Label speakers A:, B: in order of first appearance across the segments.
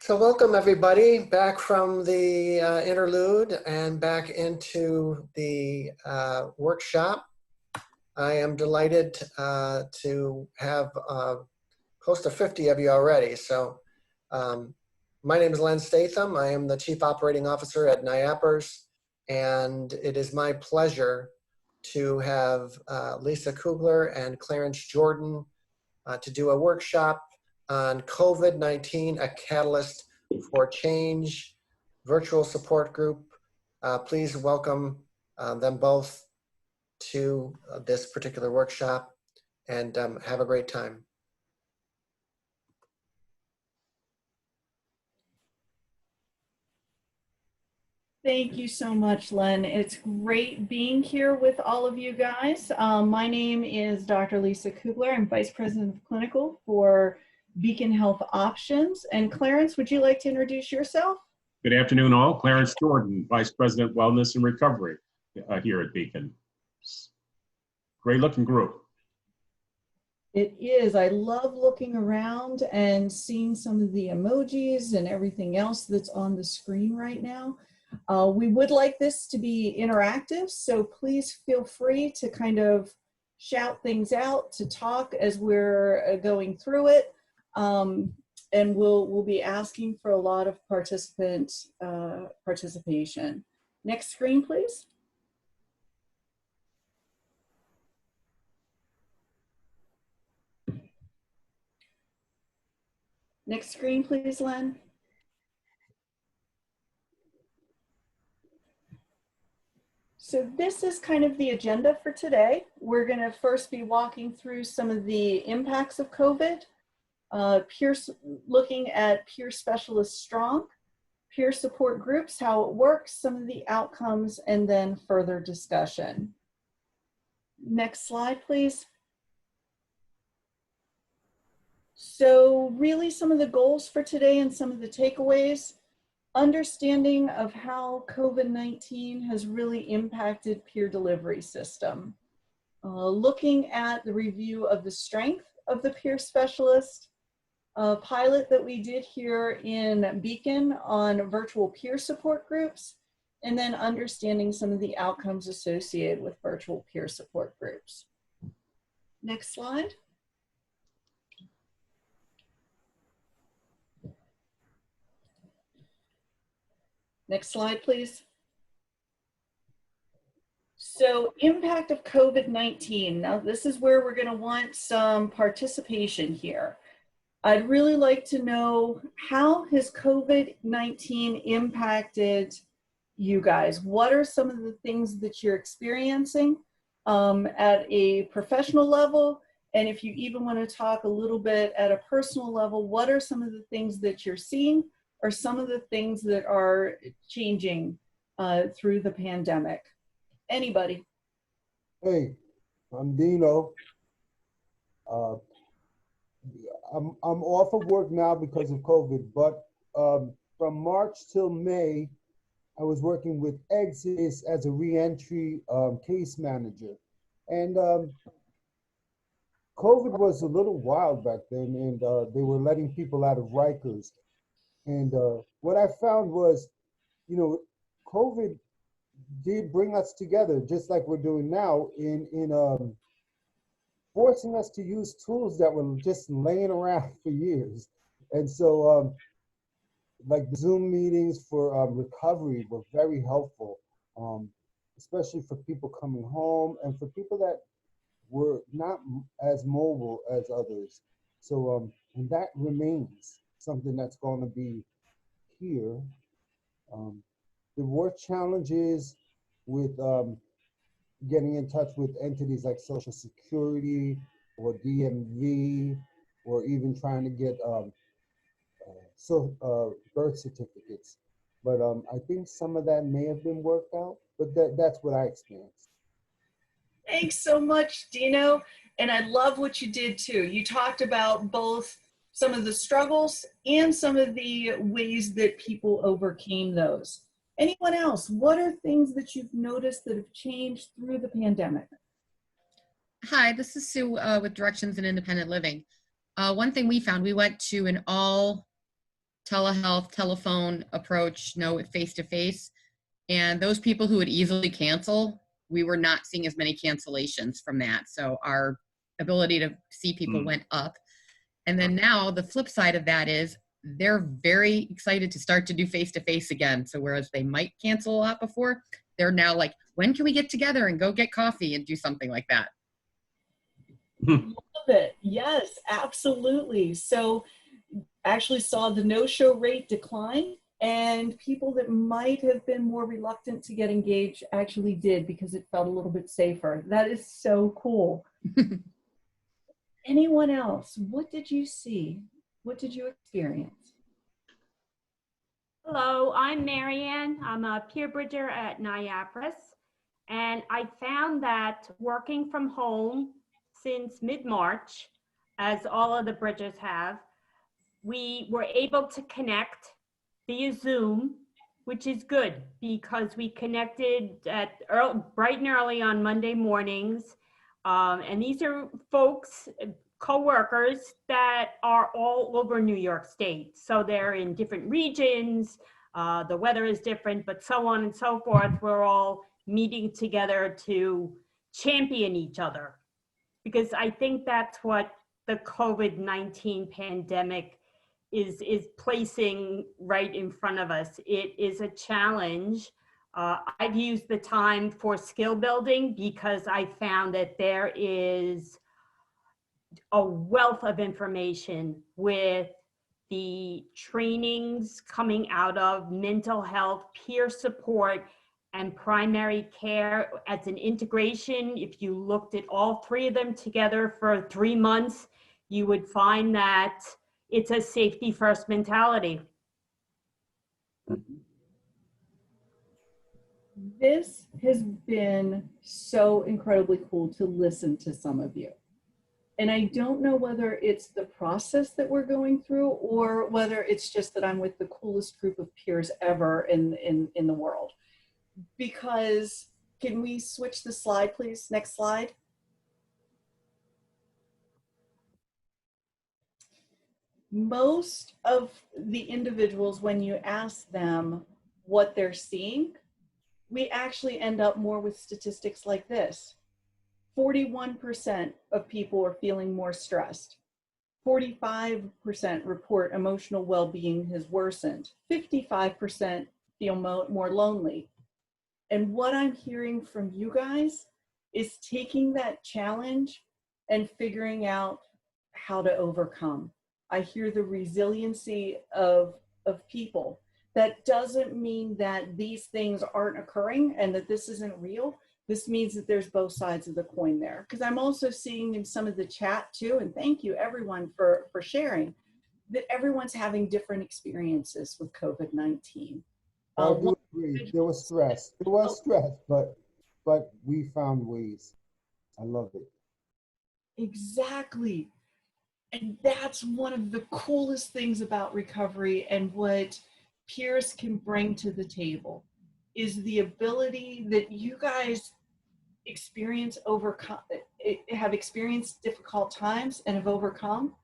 A: So welcome everybody back from the interlude and back into the workshop. I am delighted to have close to 50 of you already. So my name is Len Statham. I am the Chief Operating Officer at NYAPRS, and it is my pleasure to have Lisa Kugler and Clarence Jordan to do a workshop on COVID-19, a catalyst for change, virtual support group. Please welcome them both to this particular workshop and have a great time.
B: Thank you so much, Len. It's great being here with all of you guys. My name is Dr. Lisa Kugler. I'm Vice President of Clinical for Beacon Health Options. And Clarence, would you like to introduce yourself?
C: Good afternoon, all. Clarence Jordan, Vice President, Wellness and Recovery here at Beacon. Great looking group.
B: It is. I love looking around and seeing some of the emojis and everything else that's on the screen right now. We would like this to be interactive, so please feel free to kind of shout things out, to talk as we're going through it. And we'll be asking for a lot of participation. Next screen, please. Next screen, please, Len. So this is kind of the agenda for today. We're going to first be walking through some of the impacts of COVID, looking at peer specialist strong, peer support groups, how it works, some of the outcomes, and then further discussion. Next slide, please. So really some of the goals for today and some of the takeaways. Understanding of how COVID-19 has really impacted peer delivery system. Looking at the review of the strength of the peer specialist, a pilot that we did here in Beacon on virtual peer support groups, and then understanding some of the outcomes associated with virtual peer support groups. Next slide. Next slide, please. So impact of COVID-19. Now this is where we're going to want some participation here. I'd really like to know, how has COVID-19 impacted you guys? What are some of the things that you're experiencing at a professional level? And if you even want to talk a little bit at a personal level, what are some of the things that you're seeing, or some of the things that are changing through the pandemic? Anybody?
D: Hey, I'm Dino. I'm off of work now because of COVID, but from March till May, I was working with Exodus as a reentry case manager. And COVID was a little wild back then, and they were letting people out of Rikers. And what I found was, you know, COVID did bring us together, just like we're doing now, in forcing us to use tools that were just laying around for years. And so, like Zoom meetings for recovery were very helpful, especially for people coming home and for people that were not as mobile as others. So, and that remains something that's going to be here. There were challenges with getting in touch with entities like Social Security or DMV, or even trying to get birth certificates. But I think some of that may have been worked out, but that's what I experienced.
B: Thanks so much, Dino. And I love what you did too. You talked about both some of the struggles and some of the ways that people overcame those. Anyone else? What are things that you've noticed that have changed through the pandemic?
E: Hi, this is Sue with Directions in Independent Living. One thing we found, we went to an all telehealth, telephone approach, no face-to-face. And those people who would easily cancel, we were not seeing as many cancellations from that. So our ability to see people went up. And then now the flip side of that is they're very excited to start to do face-to-face again. So whereas they might cancel a lot before, they're now like, when can we get together and go get coffee and do something like that?
B: Love it. Yes, absolutely. So actually saw the no-show rate decline, and people that might have been more reluctant to get engaged actually did because it felt a little bit safer. That is so cool. Anyone else? What did you see? What did you experience?
F: Hello, I'm Marianne. I'm a peer bridger at NYAPRS, and I found that working from home since mid-March, as all of the bridgers have, we were able to connect via Zoom, which is good because we connected bright and early on Monday mornings. And these are folks, co-workers that are all over New York State. So they're in different regions, the weather is different, but so on and so forth. We're all meeting together to champion each other, because I think that's what the COVID-19 pandemic is placing right in front of us. It is a challenge. I've used the time for skill building because I found that there is a wealth of information with the trainings coming out of mental health, peer support, and primary care as an integration. If you looked at all three of them together for 3 months, you would find that it's a safety first mentality.
B: This has been so incredibly cool to listen to some of you. And I don't know whether it's the process that we're going through or whether it's just that I'm with the coolest group of peers ever in the world. Because, can we switch the slide, please? Next slide. Most of the individuals, when you ask them what they're seeing, we actually end up more with statistics like this. 41% of people are feeling more stressed. 45% report emotional well-being has worsened. 55% feel more lonely. And what I'm hearing from you guys is taking that challenge and figuring out how to overcome. I hear the resiliency of people. That doesn't mean that these things aren't occurring and that this isn't real. This means that there's both sides of the coin there. Because I'm also seeing in some of the chat too, and thank you everyone for sharing, that everyone's having different experiences with COVID-19.
D: I do agree. There was stress. There was stress, but we found ways. I love it.
B: Exactly. And that's one of the coolest things about recovery, and what peers can bring to the table is the ability that you guys have experienced difficult times and have overcome.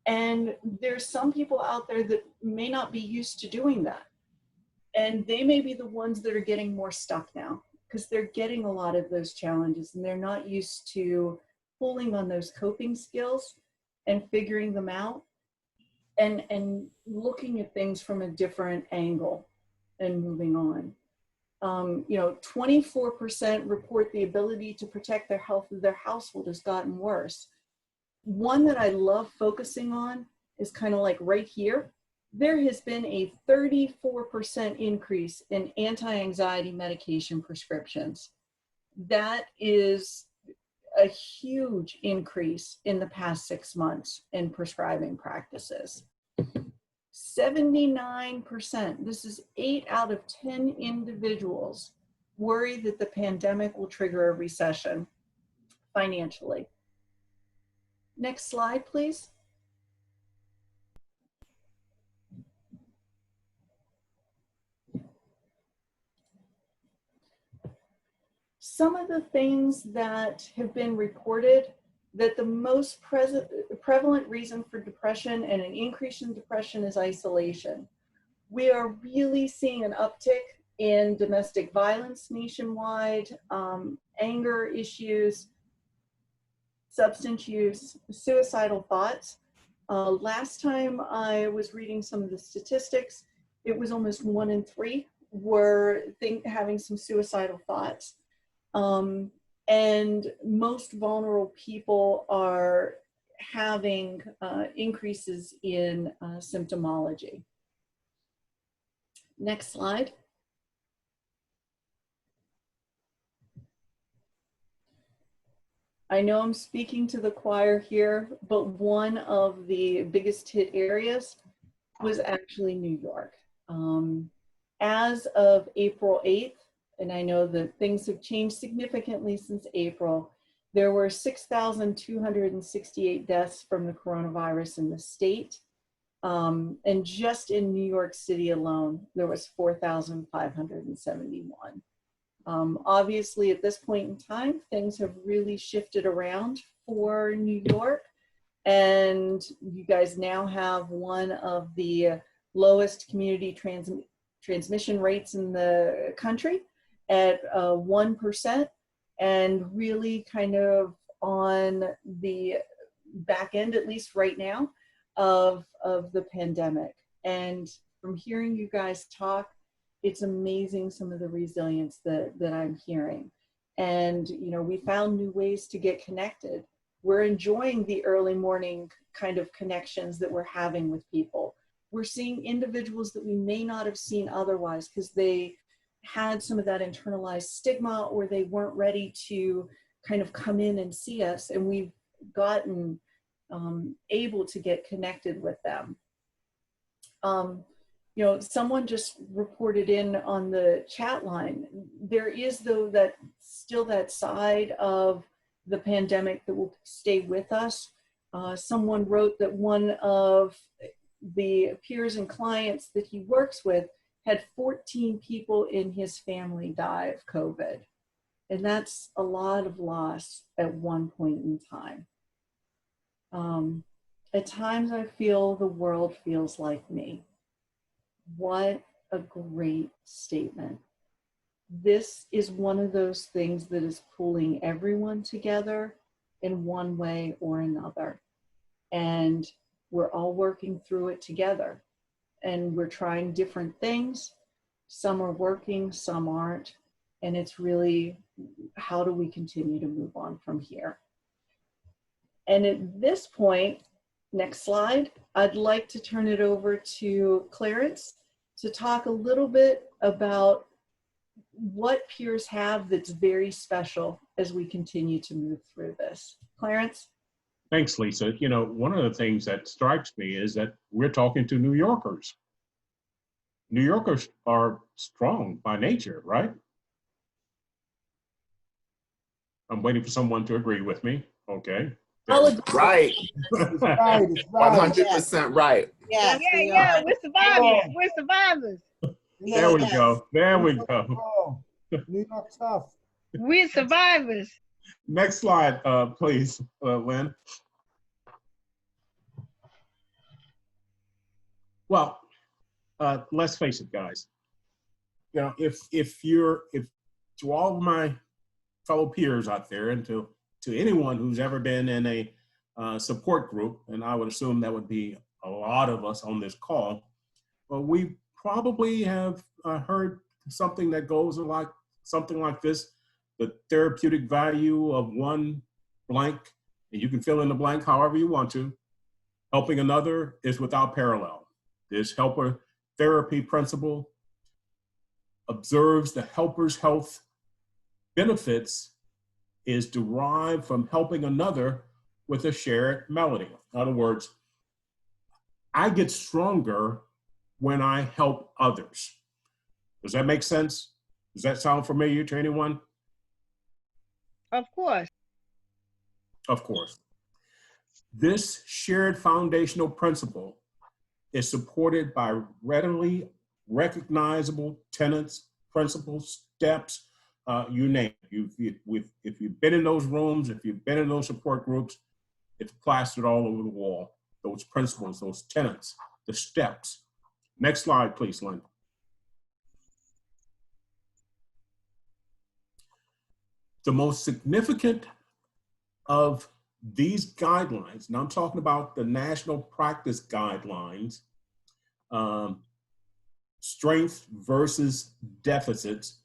B: And there's some people out there that may not be used to doing that. And they may be the ones that are getting more stuck now because they're getting a lot of those challenges and they're not used to pulling on those coping skills and figuring them out and looking at things from a different angle and moving on. 24% report the ability to protect their health of their household has gotten worse. One that I love focusing on is kind of like right here. There has been a 34% increase in anti-anxiety medication prescriptions. That is a huge increase in the past 6 months in prescribing practices. 79%, this is 8 out of 10 individuals, worry that the pandemic will trigger a recession financially. Next slide, please. Some of the things that have been reported that the most prevalent reason for depression and an increase in depression is isolation. We are really seeing an uptick in domestic violence nationwide, anger issues, substance use, suicidal thoughts. Last time I was reading some of the statistics, it was almost 1 in 3 were having some suicidal thoughts. And most vulnerable people are having increases in symptomology. Next slide. I know I'm speaking to the choir here, but one of the biggest hit areas was actually New York. As of April 8th, and I know that things have changed significantly since April, there were 6,268 deaths from the coronavirus in the state. And just in New York City alone, there was 4,571. Obviously, at this point in time, things have really shifted around for New York. And you guys now have one of the lowest community transmission rates in the country at 1%, and really kind of on the back end, at least right now, of the pandemic. And from hearing you guys talk, it's amazing some of the resilience that I'm hearing. And, you know, we found new ways to get connected. We're enjoying the early morning kind of connections that we're having with people. We're seeing individuals that we may not have seen otherwise because they had some of that internalized stigma, or they weren't ready to kind of come in and see us, and we've gotten able to get connected with them. You know, someone just reported in on the chat line, there is though that still that side of the pandemic that will stay with us. Someone wrote that one of the peers and clients that he works with had 14 people in his family die of COVID. And that's a lot of loss at one point in time. At times I feel the world feels like me. What a great statement. This is one of those things that is pulling everyone together in one way or another. And we're all working through it together. And we're trying different things. Some are working, some aren't. And it's really, how do we continue to move on from here? And at this point, next slide, I'd like to turn it over to Clarence to talk a little bit about what peers have that's very special as we continue to move through this. Clarence?
C: Thanks, Lisa. You know, one of the things that strikes me is that we're talking to New Yorkers. New Yorkers are strong by nature, right? I'm waiting for someone to agree with me. Okay.
G: Right.
D: It's right, it's right.
G: 100% right.
H: Yeah, we're survivors. We're survivors.
C: There we go. There we go.
D: New York tough.
H: We're survivors.
C: Next slide, please, Lynn. Well, let's face it, guys. You know, if to all of my fellow peers out there, and to anyone who's ever been in a support group, and I would assume that would be a lot of us on this call, well, we probably have heard something that goes like something like this: the therapeutic value of one blank, and you can fill in the blank however you want to. Helping another is without parallel. This helper therapy principle observes the helper's health benefits is derived from helping another with a shared melody. In other words, I get stronger when I help others. Does that make sense? Does that sound familiar to anyone?
H: Of course.
C: Of course. This shared foundational principle is supported by readily recognizable tenets, principles, steps, you name it. If you've been in those rooms, if you've been in those support groups, it's plastered all over the wall. Those principles, those tenets, the steps. Next slide, please, Lynn. The most significant of these guidelines, and I'm talking about the national practice guidelines, strength versus deficits.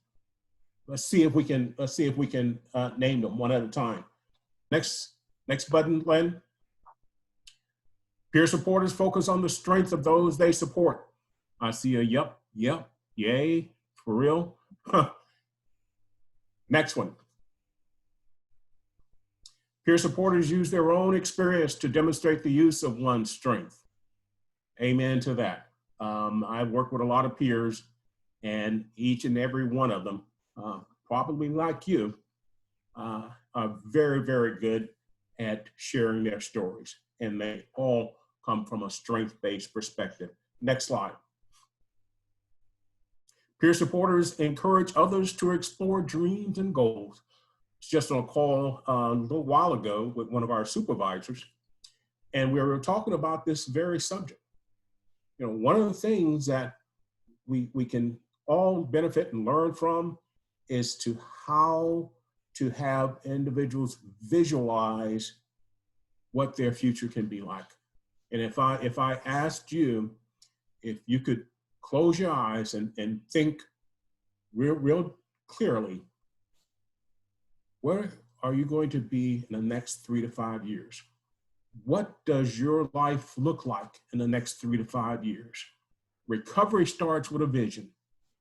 C: Let's see if we can name them one at a time. Next button, Len. Peer supporters focus on the strength of those they support. I see a yep, yay, for real. Next one. Peer supporters use their own experience to demonstrate the use of one's strength. Amen to that. I've worked with a lot of peers, and each and every one of them, probably like you, are very, very good at sharing their stories. And they all come from a strength-based perspective. Next slide. Peer supporters encourage others to explore dreams and goals. Just on a call a little while ago with one of our supervisors, and we were talking about this very subject. You know, one of the things that we can all benefit and learn from is to how to have individuals visualize what their future can be like. And if I asked you if you could close your eyes and think real clearly, where are you going to be in the next 3 to 5 years? What does your life look like in the next 3 to 5 years? Recovery starts with a vision.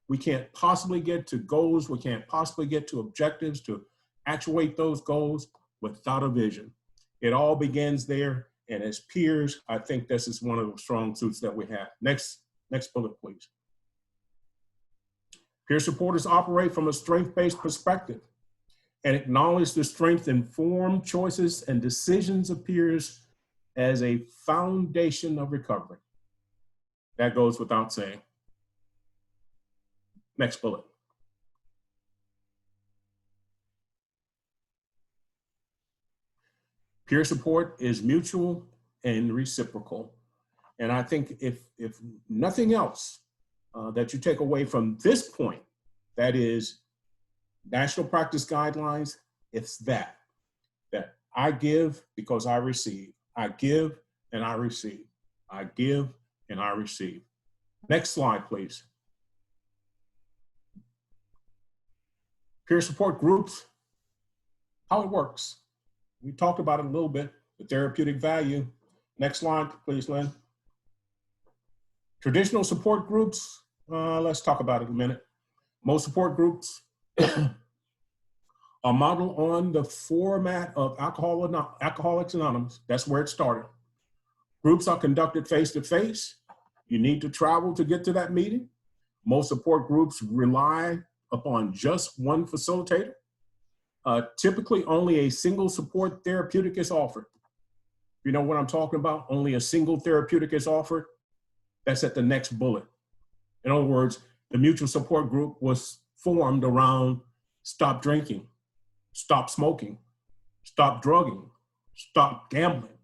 C: We can't possibly get to goals. We can't possibly get to objectives to actuate those goals without a vision. It all begins there. And as peers, I think this is one of the strong suits that we have. Next bullet, please. Peer supporters operate from a strength-based perspective and acknowledge the strength-informed choices and decisions of peers as a foundation of recovery. That goes without saying. Next bullet. Peer support is mutual and reciprocal. And I think if nothing else that you take away from this point, that is national practice guidelines, it's that I give because I receive. I give and I receive. I give and I receive. Next slide, please. Peer support groups, how it works. We talked about it a little bit, the therapeutic value. Next slide, please, Lynn. Traditional support groups, let's talk about it a minute. Most support groups are modeled on the format of Alcoholics Anonymous. That's where it started. Groups are conducted face-to-face. You need to travel to get to that meeting. Most support groups rely upon just one facilitator. Typically, only a single support therapeutic is offered. You know what I'm talking about? Only a single therapeutic is offered. That's at the next bullet. In other words, the mutual support group was formed around stop drinking, stop smoking, stop drugging, stop gambling,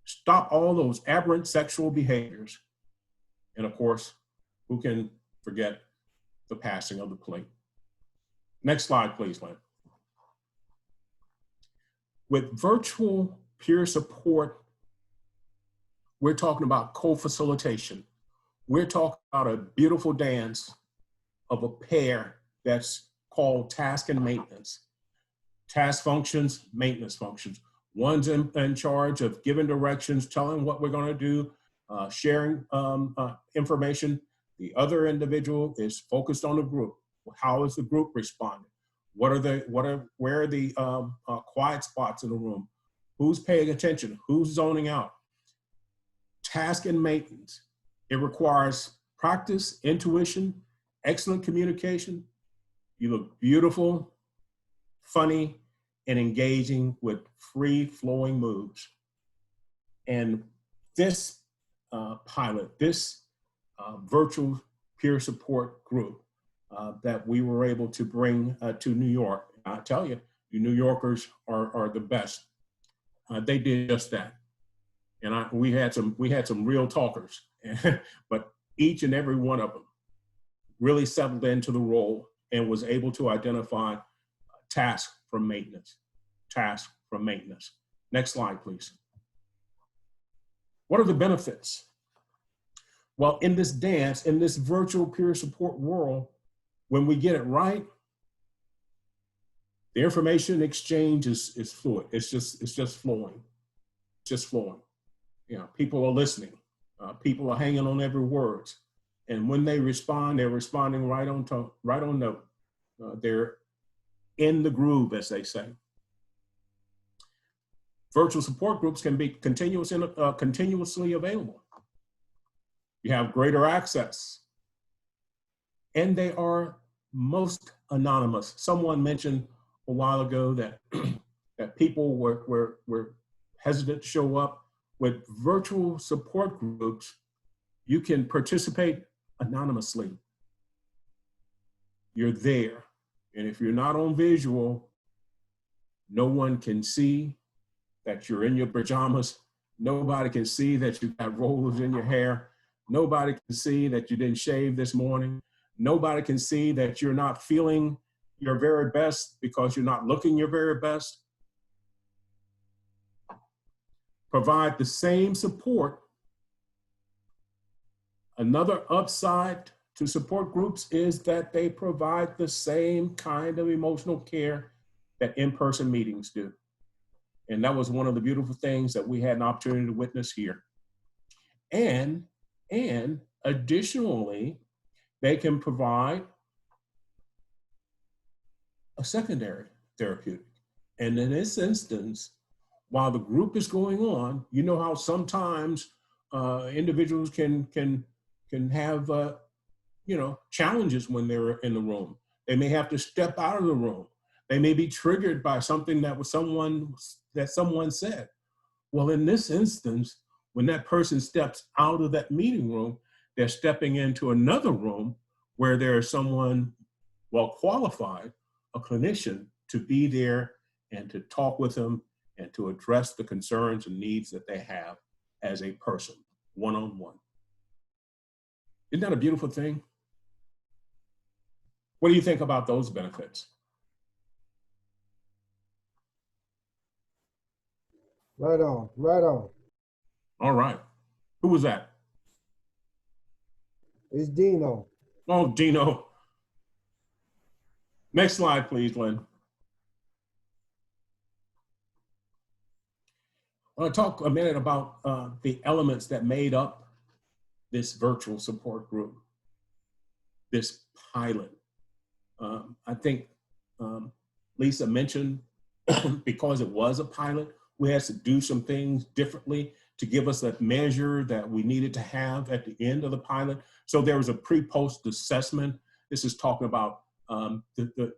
C: stop all those aberrant sexual behaviors. And of course, who can forget the passing of the plate? Next slide, please, Lynn. With virtual peer support, we're talking about co-facilitation. We're talking about a beautiful dance of a pair that's called task and maintenance. Task functions, maintenance functions. One's in charge of giving directions, telling what we're going to do, sharing information. The other individual is focused on the group. How is the group responding? Where are the quiet spots in the room? Who's paying attention? Who's zoning out? Task and maintenance. It requires practice, intuition, excellent communication. You look beautiful, funny, and engaging with free-flowing moves. And this pilot, this virtual peer support group that we were able to bring to New York. I tell you, you New Yorkers are the best. They did just that, and we had some real talkers, but each and every one of them really settled into the role and was able to identify task from maintenance. Task from maintenance. Next slide, please. What are the benefits? Well, in this dance, in this virtual peer support world, when we get it right, the information exchange is fluid. It's just flowing. It's just flowing. You know, people are listening. People are hanging on every word. And when they respond, they're responding right on note. They're in the groove, as they say. Virtual support groups can be continuously available. You have greater access. And they are most anonymous. Someone mentioned a while ago that, that people were hesitant to show up. With virtual support groups, you can participate anonymously. You're there. And if you're not on visual, no one can see that you're in your pajamas. Nobody can see that you've got rollers in your hair. Nobody can see that you didn't shave this morning. Nobody can see that you're not feeling your very best because you're not looking your very best. Provide the same support. Another upside to support groups is that they provide the same kind of emotional care that in-person meetings do. And that was one of the beautiful things that we had an opportunity to witness here. And additionally, they can provide a secondary therapeutic. And in this instance, while the group is going on, you know how sometimes individuals can have challenges when they're in the room. They may have to step out of the room. They may be triggered by something that someone said. Well, in this instance, when that person steps out of that meeting room, they're stepping into another room where there is someone well qualified, a clinician, to be there and to talk with them and to address the concerns and needs that they have as a person, one-on-one. Isn't that a beautiful thing? What do you think about those benefits?
D: Right on, right on.
C: All right. Who was that?
D: It's Dino.
C: Oh, Dino. Next slide, please, Lynn. I want to talk a minute about the elements that made up this virtual support group, this pilot. I think Lisa mentioned because it was a pilot, we had to do some things differently to give us that measure that we needed to have at the end of the pilot. So there was a pre-post assessment. This is talking about the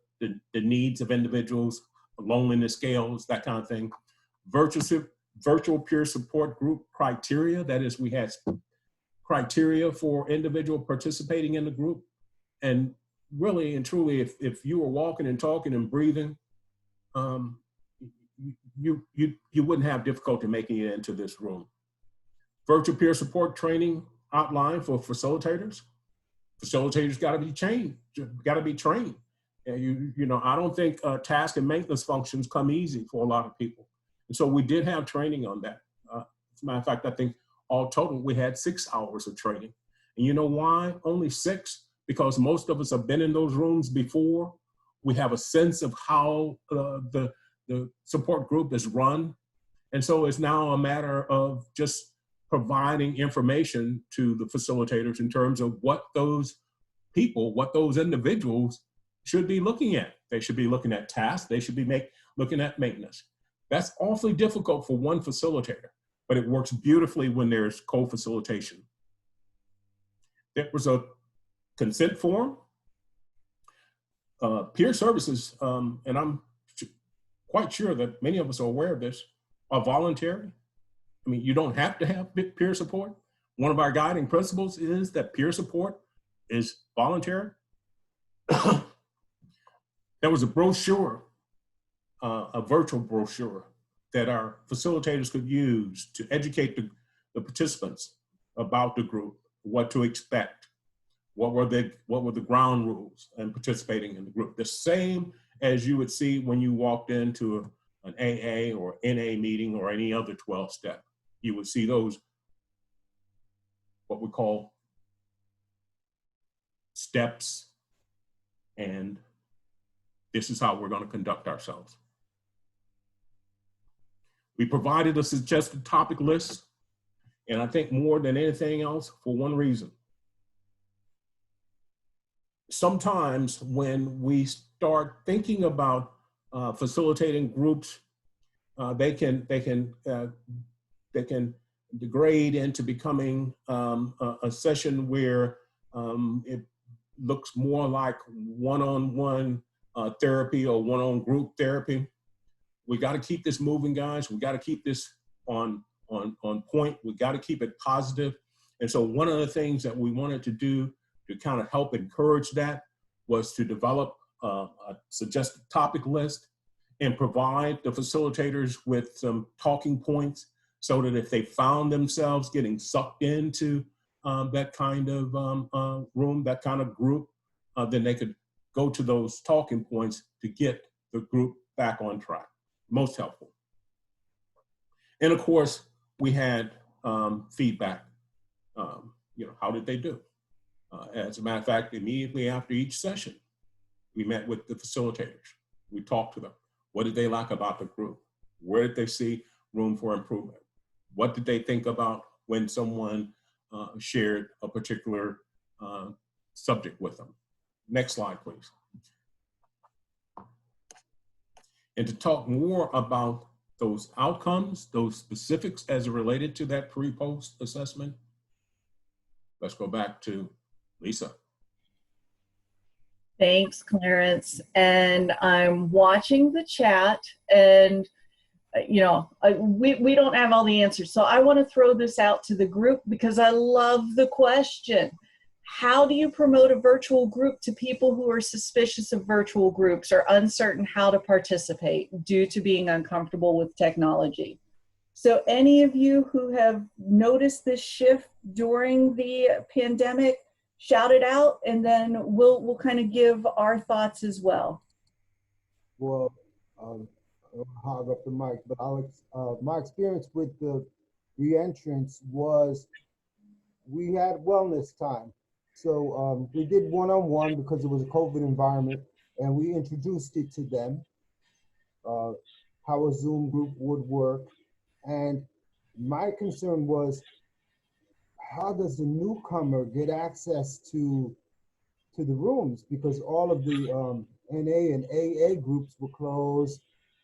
C: needs of individuals, loneliness scales, that kind of thing. Virtual peer support group criteria, that is, we had criteria for individual participating in the group. And really and truly, if you were walking and talking and breathing, you wouldn't have difficulty making it into this room. Virtual peer support training outline for facilitators. Facilitators got to be trained. And I don't think task and maintenance functions come easy for a lot of people. And so we did have training on that. As a matter of fact, I think all total, we had 6 hours of training. And you know why only 6? Because most of us have been in those rooms before. We have a sense of how the support group is run. And so it's now a matter of just providing information to the facilitators in terms of what those people, what those individuals should be looking at. They should be looking at tasks. They should be looking at maintenance. That's awfully difficult for one facilitator, but it works beautifully when there's co-facilitation. There was a consent form. Peer services, and I'm quite sure that many of us are aware of this, are voluntary. I mean, you don't have to have peer support. One of our guiding principles is that peer support is voluntary. there was a brochure, a virtual brochure that our facilitators could use to educate the participants about the group, what to expect, what were the ground rules in participating in the group. The same as you would see when you walked into an AA or NA meeting or any other 12-step. You would see those, what we call steps, and this is how we're going to conduct ourselves. We provided a suggested topic list, and I think more than anything else, for one reason. Sometimes when we start thinking about facilitating groups, they can degrade into becoming a session where it looks more like one-on-one therapy or one-on group therapy. We got to keep this moving, guys. We got to keep this on point. We got to keep it positive. And so one of the things that we wanted to do to kind of help encourage that was to develop a suggested topic list and provide the facilitators with some talking points so that if they found themselves getting sucked into that kind of room, that kind of group, then they could go to those talking points to get the group back on track. Most helpful. And of course, we had feedback. How did they do? As a matter of fact, immediately after each session, we met with the facilitators. We talked to them. What did they like about the group? Where did they see room for improvement? What did they think about when someone shared a particular subject with them? Next slide, please. And to talk more about those outcomes, those specifics as it related to that pre-post assessment, let's go back to Lisa.
B: Thanks, Clarence. And I'm watching the chat, and we don't have all the answers. So I want to throw this out to the group because I love the question. How do you promote a virtual group to people who are suspicious of virtual groups or uncertain how to participate due to being uncomfortable with technology? So any of you who have noticed this shift during the pandemic, shout it out, and then we'll kind of give our thoughts as well.
D: Well, I'll hog up the mic, but Alex, my experience with the re-entrance was we had wellness time. So we did one-on-one because it was a COVID environment, and we introduced it to them, how a Zoom group would work. And my concern was, how does the newcomer get access to the rooms? Because all of the NA and AA groups were closed.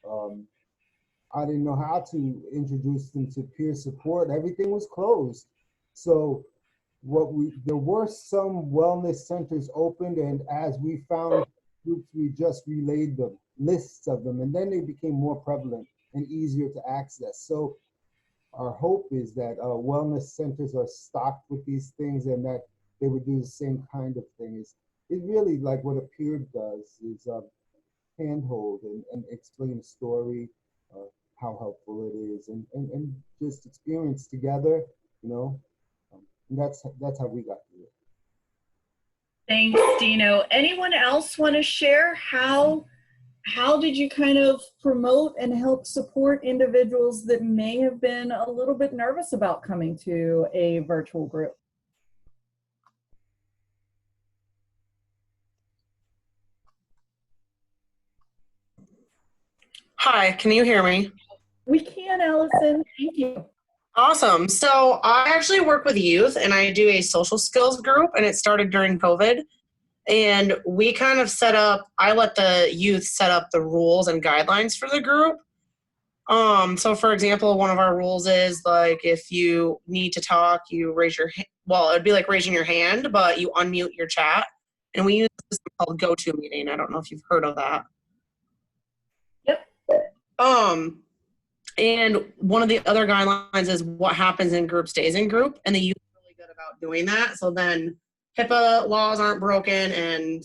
D: I didn't know how to introduce them to peer support. Everything was closed. So there were some wellness centers opened, and as we found groups, we just relayed the lists of them, and then they became more prevalent and easier to access. So our hope is that wellness centers are stocked with these things, and that they would do the same kind of thing. It's really like what a peer does, is handhold and explain a story, how helpful it is, and just experience together, and that's how we got through it.
B: Thanks, Dino. Anyone else want to share how did you kind of promote and help support individuals that may have been a little bit nervous about coming to a virtual group?
I: Hi, can you hear me?
B: We can, Allison. Thank you.
I: Awesome. So I actually work with youth, and I do a social skills group, and it started during COVID. And we kind of I let the youth set up the rules and guidelines for the group. So for example, one of our rules is like, if you need to talk, you raise your hand. Well, it'd be like raising your hand, but you unmute your chat. And we use this called GoToMeeting. I don't know if you've heard of that.
B: Yep.
I: And one of the other guidelines is what happens in group stays in group, and the youth are really good about doing that. So then HIPAA laws aren't broken, and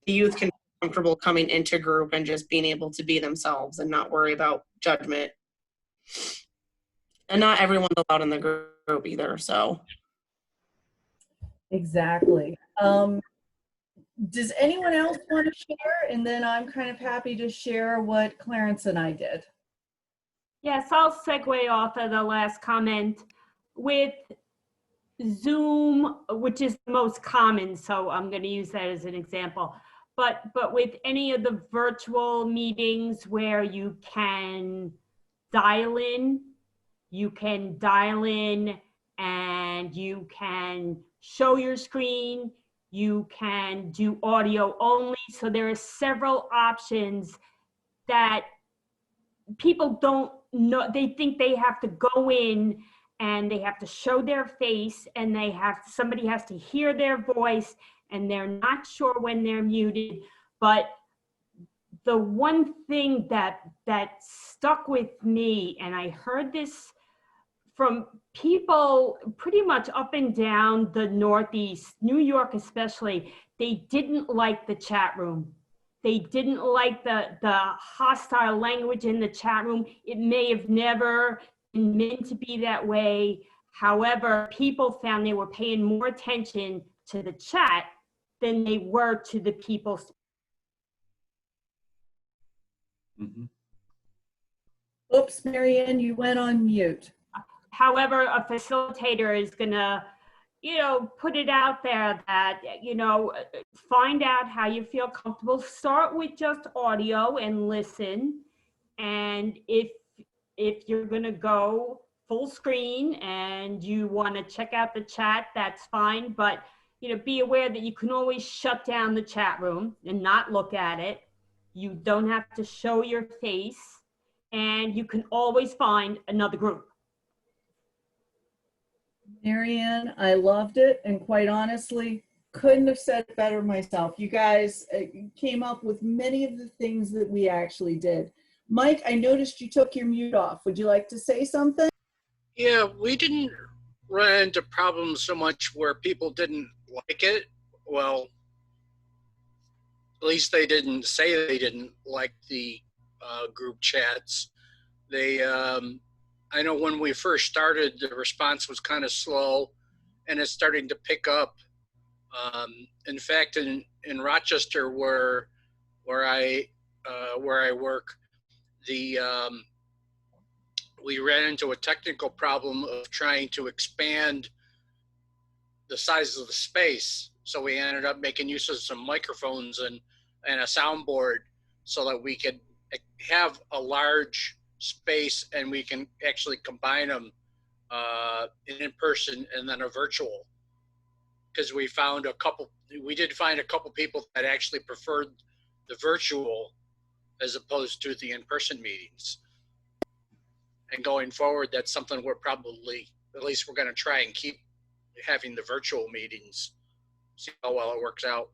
I: the youth can be comfortable coming into group and just being able to be themselves and not worry about judgment. And not everyone's allowed in the group either, so.
B: Exactly. Does anyone else want to share? And then I'm kind of happy to share what Clarence and I did.
F: Yes, I'll segue off of the last comment. With Zoom, which is the most common, so I'm going to use that as an example. But with any of the virtual meetings where you can dial in and you can show your screen, you can do audio only. So there are several options that people don't know. They think they have to go in and they have to show their face and somebody has to hear their voice and they're not sure when they're muted. But the one thing that stuck with me, and I heard this from people pretty much up and down the Northeast, New York especially, they didn't like the chat room. They didn't like the hostile language in the chat room. It may have never been meant to be that way. However, people found they were paying more attention to the chat than they were to the people.
C: Mm-hmm.
B: Oops, Marianne, you went on mute.
F: However, a facilitator is gonna, put it out there that, find out how you feel comfortable. Start with just audio and listen. And if you're gonna go full screen and you wanna check out the chat, that's fine. But, be aware that you can always shut down the chat room and not look at it. You don't have to show your face, and you can always find another group.
B: Marianne, I loved it, and quite honestly, couldn't have said it better myself. You guys came up with many of the things that we actually did. Mike, I noticed you took your mute off. Would you like to say something?
J: Yeah, we didn't run into problems so much where people didn't like it. Well, at least they didn't say they didn't like the group chats. I know when we first started, the response was kind of slow, and it's starting to pick up. In fact, in Rochester, where I work, we ran into a technical problem of trying to expand the size of the space. So we ended up making use of some microphones and a soundboard so that we could have a large space and we can actually combine them in person and then a virtual. Because we did find a couple people that actually preferred the virtual as opposed to the in-person meetings. And going forward, that's something we're probably, at least we're going to try and keep having the virtual meetings, see how well it works out.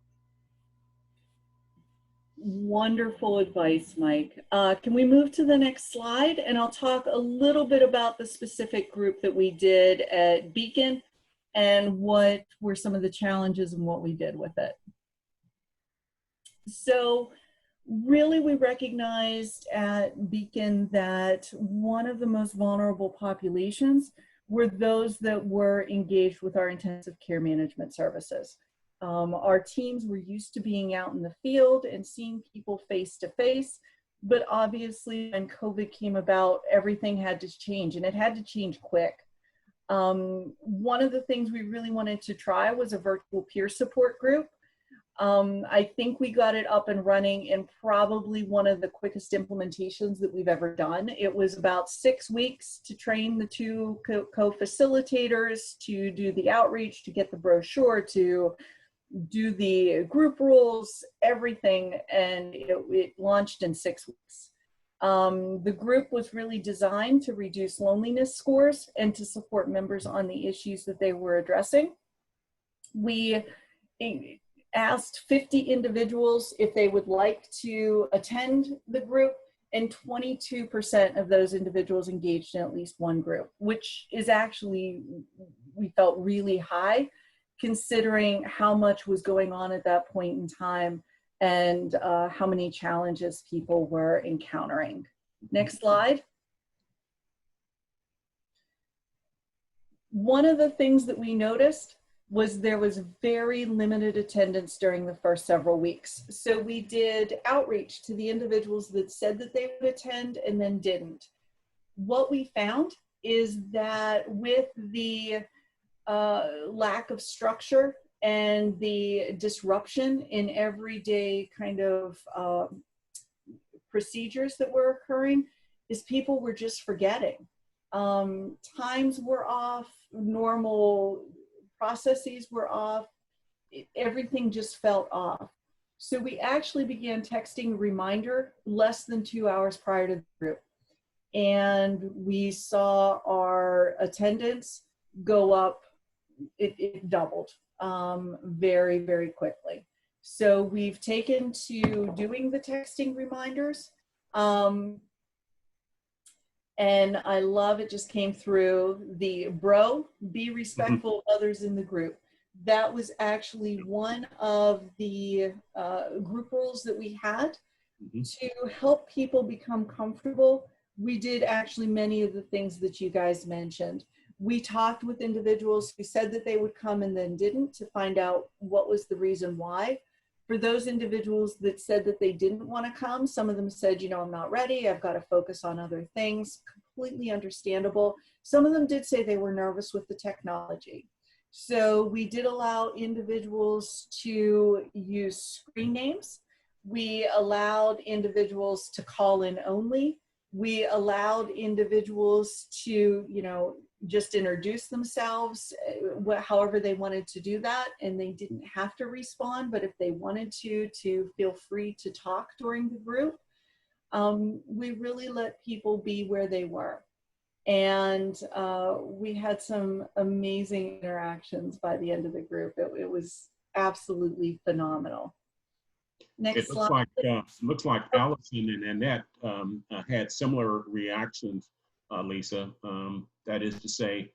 B: Wonderful advice, Mike. Can we move to the next slide? And I'll talk a little bit about the specific group that we did at Beacon and what were some of the challenges and what we did with it. So really, we recognized at Beacon that one of the most vulnerable populations were those that were engaged with our intensive care management services. Our teams were used to being out in the field and seeing people face to face, but obviously when COVID came about, everything had to change, and it had to change quick. One of the things we really wanted to try was a virtual peer support group. I think we got it up and running in probably one of the quickest implementations that we've ever done. It was about 6 weeks to train the two co-facilitators, to do the outreach, to get the brochure, to do the group rules, everything, and it launched in 6 weeks. The group was really designed to reduce loneliness scores and to support members on the issues that they were addressing. We asked 50 individuals if they would like to attend the group, and 22% of those individuals engaged in at least one group, which is actually, we felt, really high considering how much was going on at that point in time and how many challenges people were encountering. Next slide. One of the things that we noticed was there was very limited attendance during the first several weeks. So we did outreach to the individuals that said that they would attend and then didn't. What we found is that with the lack of structure and the disruption in everyday kind of procedures that were occurring, is people were just forgetting. Times were off, normal processes were off, everything just felt off. So we actually began texting reminder less than 2 hours prior to the group. And we saw our attendance go up, it doubled very, very quickly. So we've taken to doing the texting reminders. And I love, it just came through the be respectful of others in the group. That was actually one of the group rules that we had to help people become comfortable. We did actually many of the things that you guys mentioned. We talked with individuals who said that they would come and then didn't, to find out what was the reason why. For those individuals that said that they didn't want to come, some of them said, you know, I'm not ready, I've got to focus on other things. Completely understandable. Some of them did say they were nervous with the technology. So we did allow individuals to use screen names. We allowed individuals to call in only. We allowed individuals to, you know, just introduce themselves however they wanted to do that, and they didn't have to respond, but if they wanted to feel free to talk during the group. We really let people be where they were. And we had some amazing interactions by the end of the group. It was absolutely phenomenal. Next slide.
C: Looks like Allison and Annette had similar reactions, Lisa. That is to say,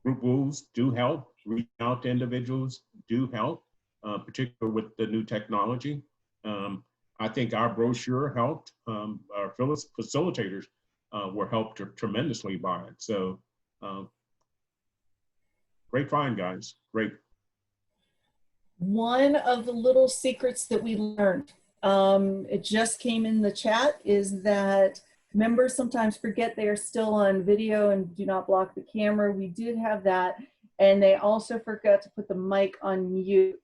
C: group rules do help. Reach out to individuals do help, particularly with the new technology. I think our brochure helped. Our facilitators were helped tremendously by it. So great find, guys. Great.
B: One of the little secrets that we learned, it just came in the chat, is that members sometimes forget they are still on video and do not block the camera. We did have that. And they also forgot to put the mic on mute.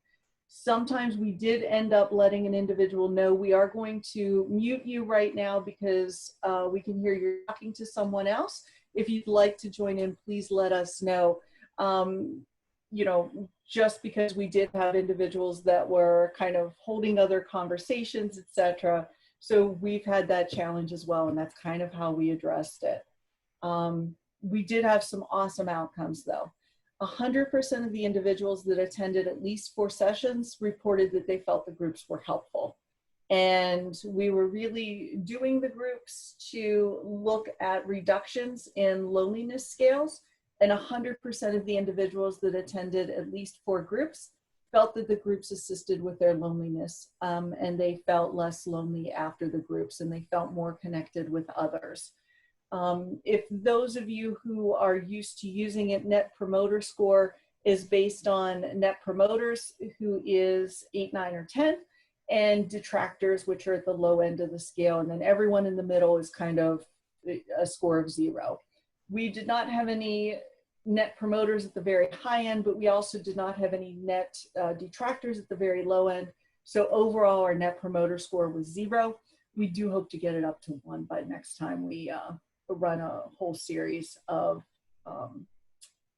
B: Sometimes we did end up letting an individual know, we are going to mute you right now because we can hear you're talking to someone else. If you'd like to join in, please let us know. You know, just because we did have individuals that were kind of holding other conversations, etc. So we've had that challenge as well, and that's kind of how we addressed it. We did have some awesome outcomes though. 100% of the individuals that attended at least 4 sessions reported that they felt the groups were helpful. And we were really doing the groups to look at reductions in loneliness scales, and 100% of the individuals that attended at least 4 groups felt that the groups assisted with their loneliness, and they felt less lonely after the groups, and they felt more connected with others. If those of you who are used to using it, Net Promoter Score is based on Net Promoters, who is 8, 9, or 10, and detractors, which are at the low end of the scale, and then everyone in the middle is kind of a score of 0. We did not have any Net Promoters at the very high end, but we also did not have any net detractors at the very low end. So overall, our Net Promoter Score was 0. We do hope to get it up to 1 by next time we run a whole series of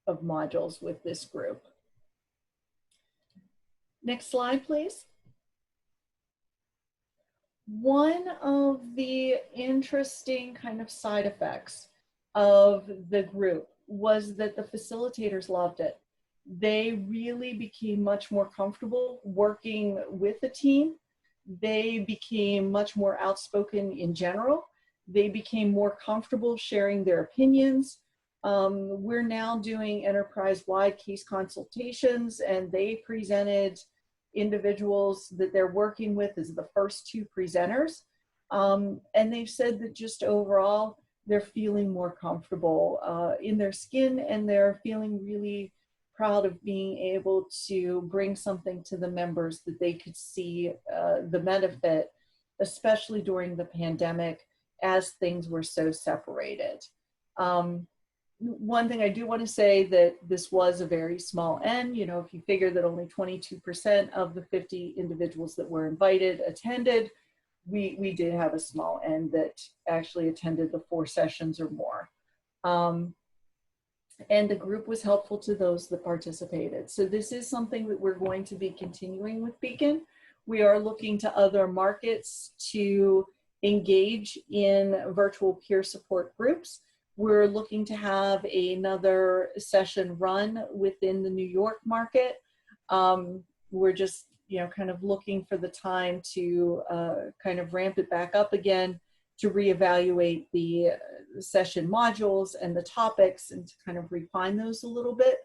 B: modules with this group. Next slide, please. One of the interesting kind of side effects of the group was that the facilitators loved it. They really became much more comfortable working with the team. They became much more outspoken in general. They became more comfortable sharing their opinions. We're now doing enterprise-wide case consultations, and they presented individuals that they're working with as the first two presenters. And they've said that just overall, they're feeling more comfortable in their skin, and they're feeling really proud of being able to bring something to the members that they could see the benefit, especially during the pandemic as things were so separated. One thing I do want to say that this was a very small N. You know, if you figure that only 22% of the 50 individuals that were invited attended, we did have a small N that actually attended the 4 sessions or more. And the group was helpful to those that participated. So this is something that we're going to be continuing with Beacon. We are looking to other markets to engage in virtual peer support groups. We're looking to have another session run within the New York market. We're just, you know, kind of looking for the time to kind of ramp it back up again, to reevaluate the session modules and the topics, and to kind of refine those a little bit,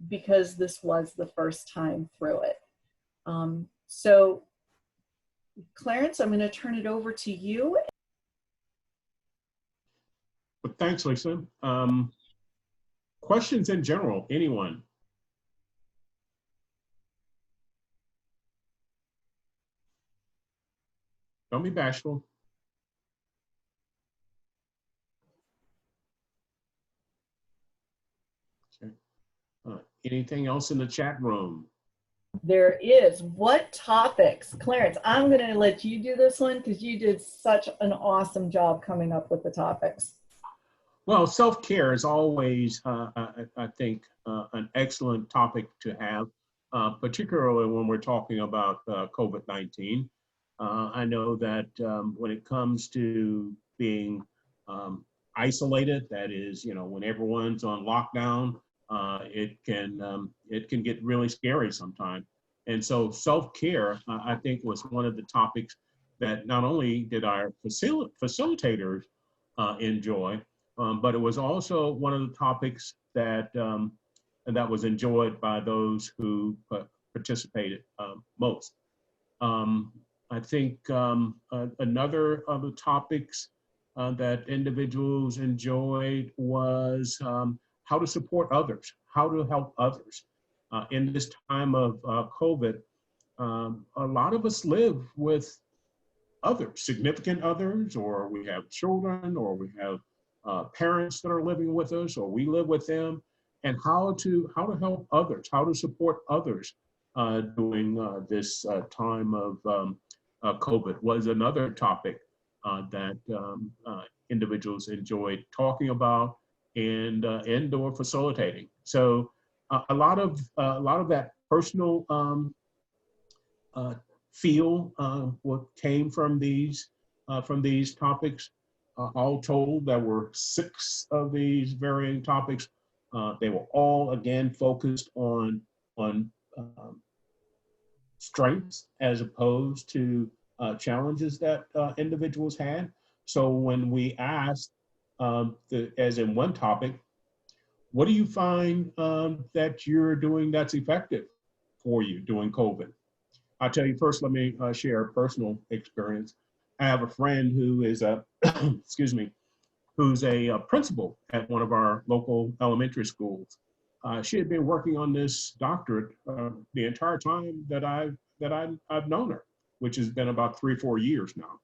B: because this was the first time through it. So Clarence, I'm going to turn it over to you.
C: But thanks, Lisa. Questions in general, anyone? Don't be bashful. Okay. Anything else in the chat room?
B: There is. What topics? Clarence, I'm going to let you do this one because you did such an awesome job coming up with the topics.
C: Well, self-care is always, I think, an excellent topic to have, particularly when we're talking about COVID-19. I know that when it comes to being isolated, that is, you know, when everyone's on lockdown, it can get really scary sometimes. And so self-care, I think, was one of the topics that not only did our facilitators enjoy, but it was also one of the topics that that was enjoyed by those who participated most. I think another of the topics that individuals enjoyed was how to support others, how to help others. In this time of COVID, a lot of us live with others, significant others, or we have children, or we have parents that are living with us, or we live with them, and how to help others, how to support others during this time of COVID was another topic that individuals enjoyed talking about and or facilitating. So a lot of that personal feel what came from these topics. All told, there were 6 of these varying topics. They were all again focused on strengths as opposed to challenges that individuals had. So when we asked, as in one topic, what do you find that you're doing that's effective for you during COVID? I'll tell you first, let me share a personal experience. I have a friend who is a, excuse me, who's a principal at one of our local elementary schools. She had been working on this doctorate the entire time that I've known her, which has been about 3 or 4 years now.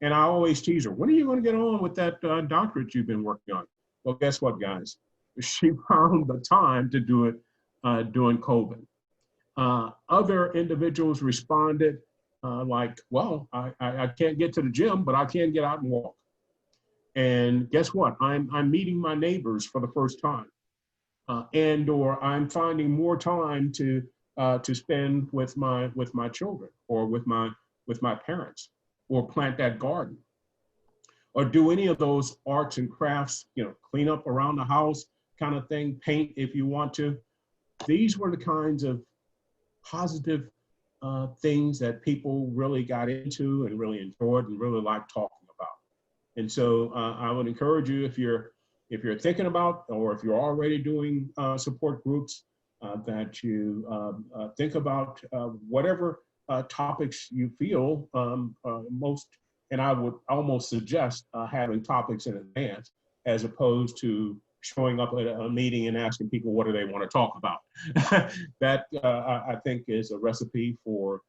C: And I always tease her, when are you going to get on with that doctorate you've been working on? Well, guess what, guys? She found the time to do it during COVID. Other individuals responded like, well, I can't get to the gym, but I can get out and walk. And guess what? I'm meeting my neighbors for the first time. And or I'm finding more time to spend with my children, or with my parents, or plant that garden, or do any of those arts and crafts, you know, clean up around the house kind of thing, paint if you want to. These were the kinds of positive things that people really got into and really enjoyed and really liked talking about. And so I would encourage you, if you're thinking about, or if you're already doing support groups, that you think about whatever topics you feel most, and I would almost suggest having topics in advance as opposed to showing up at a meeting and asking people what do they want to talk about. That I think is a recipe for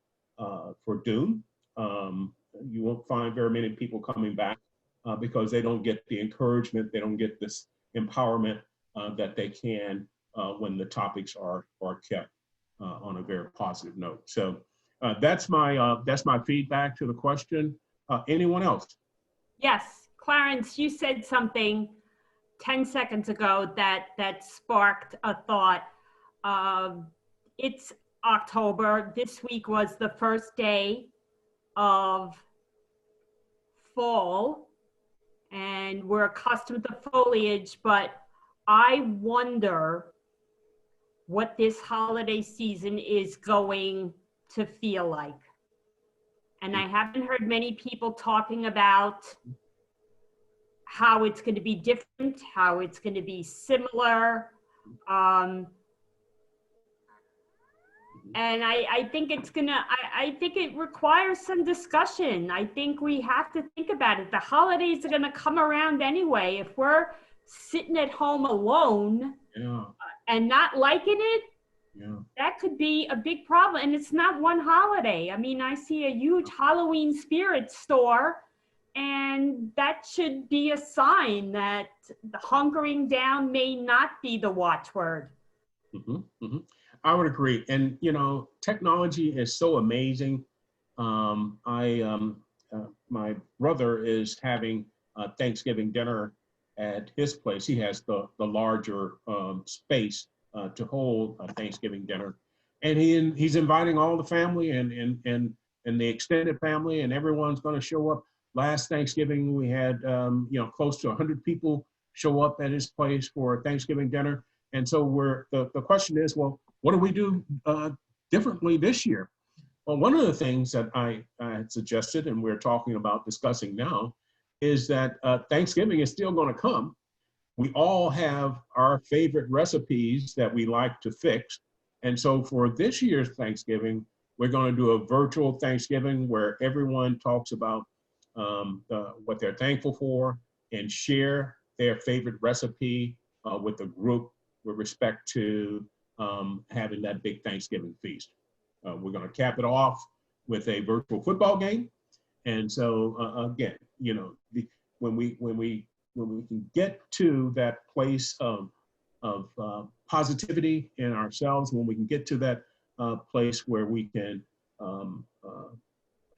C: doom. You won't find very many people coming back because they don't get the encouragement, they don't get this empowerment that they can when the topics are kept on a very positive note. So that's my feedback to the question. Anyone else?
F: Yes, Clarence, you said something 10 seconds ago that sparked a thought. It's October. This week was the first day of fall, and we're accustomed to foliage, but I wonder what this holiday season is going to feel like. And I haven't heard many people talking about how it's going to be different, how it's going to be similar. And I think it's gonna, I think it requires some discussion. I think we have to think about it. The holidays are gonna come around anyway. If we're sitting at home alone and not liking it, that could be a big problem. And it's not one holiday. I mean, I see a huge Halloween spirit store, and that should be a sign that the hunkering down may not be the watchword.
C: I would agree. And, you know, technology is so amazing. My brother is having Thanksgiving dinner at his place. He has the larger space to hold a Thanksgiving dinner. And he's inviting all the family and the extended family, and everyone's going to show up. Last Thanksgiving, we had, close to 100 people show up at his place for a Thanksgiving dinner. And so the question is, well, what do we do differently this year? Well, one of the things that I had suggested, and we're talking about discussing now, is that Thanksgiving is still going to come. We all have our favorite recipes that we like to fix. And so for this year's Thanksgiving, we're going to do a virtual Thanksgiving where everyone talks about what they're thankful for and share their favorite recipe with the group with respect to having that big Thanksgiving feast. We're going to cap it off with a virtual football game. And so again, you know, when we can get to that place of positivity in ourselves, when we can get to that place where we can